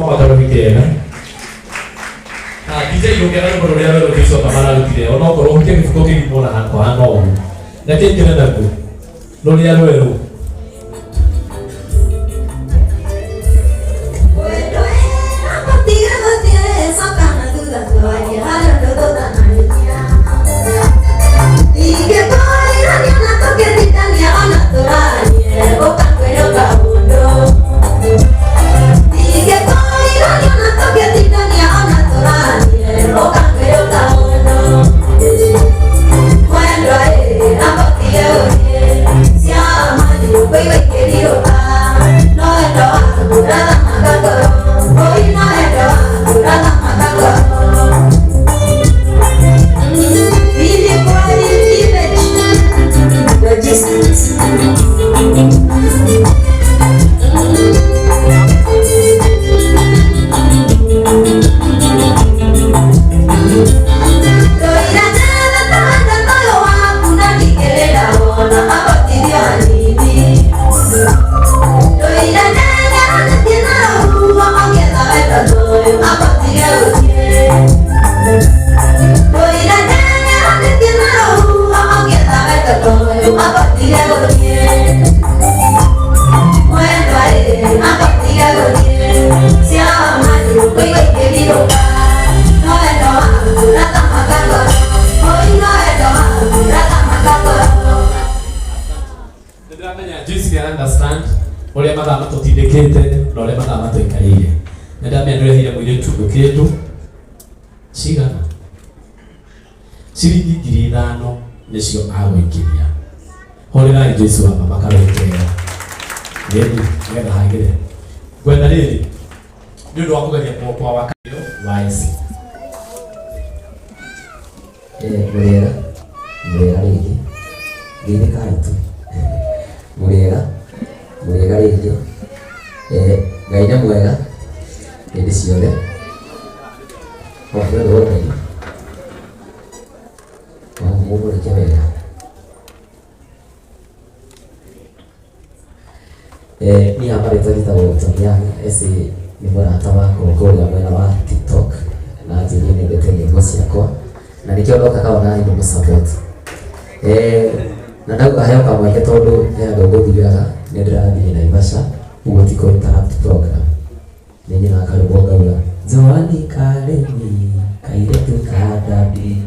Makarubikena DJ yogera no korore alo kiso kamara lutire ono koro ke mfuko ke kibona hako hano na ke kena na ku no ya lo ero Nesio awe kiria holera Jesu aba makarokera yedu ngenda hangire kwenda riri ndio ndo akugaria kwa wakayo waisi murera rigi gine kaitu murera rigi gaina mwega ndi ciothe kwa ndo ndo Mungu wega ni habari tutagitawo Tonyani ese ni murata wako ngoria mwena wa TikTok na njiri ni ndete nyimbo ciakwa na nikiondoka kaona ni musupport na ndagu aheoka mweke tondu ya ndogo thigara ni ndirathie na Naivasha ugo tiko interrupt program ni nyina akarubonga Zawadi kareni kaire tukadabi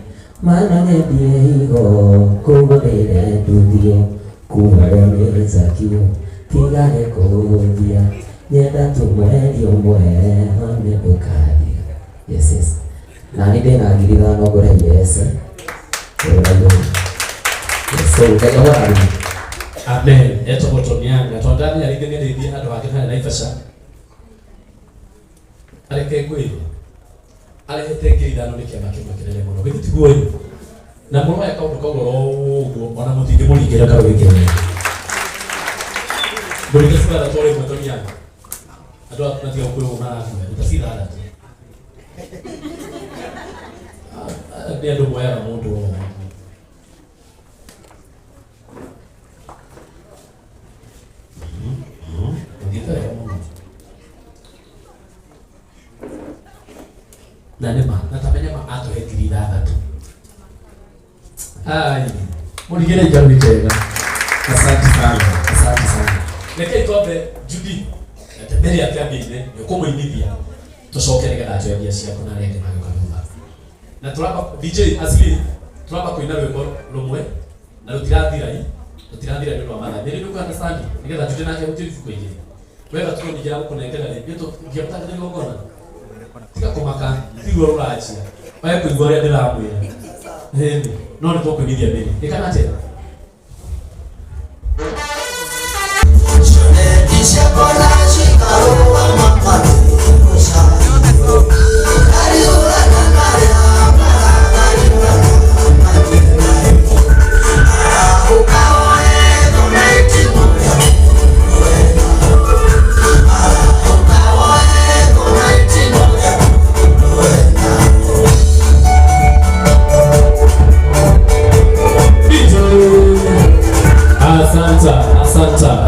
mana nyendie higo kubonere nduthio kumare mezakio tigane kuthia nyenda tumwerio hone ukadia yes nani ndina ngiri thano ngore yes kaya wari amen eto Tonyani tondani aringereithia andu ake na Naivasha areke kwiro arehete ngiri thano ni kiama kimwe kinene muno gitiguo na muno ya kaundu kaugoro ona mutingi muringira karwikira Boleh sekolah tore Tonyani ado atunatia ukwe una utasira hata dia ndo moya na mtu na nema natamenya ato hekiri dada ai muligere jaru tena asante sana Neke tobe Judy atembele ya kabine yokomo inivia tushoke nega nacho ya cia kuna rege na kanumba na tulapa DJ Asli tulapa kuina rwimbo rumwe na rutirathira ndio amana ndiri nuko understand nigeza Judy nacho utifu kwingi wega tuko nijira kunengera ndio ngiyapata ndio ngona tika kumaka tigo rurachia baya kuigwa ya ndiramwira no ni toko nivia mbele ikanache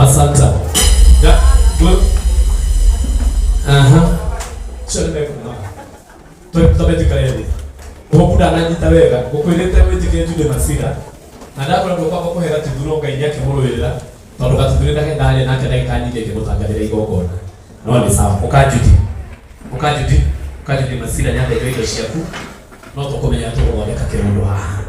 Asante. tukaendi ukuda ananyita wega gukwirite witike Judy Masira na ndakora ndo kwa kuhera tuduro ngai yake murwirira tondu katudurira ke ndari nake ndagika nyingi ngimutangirira igongona no ni sawa uka Judy Masira nyanda indo ciaku no tukumenya tuguthondeka kirundu haha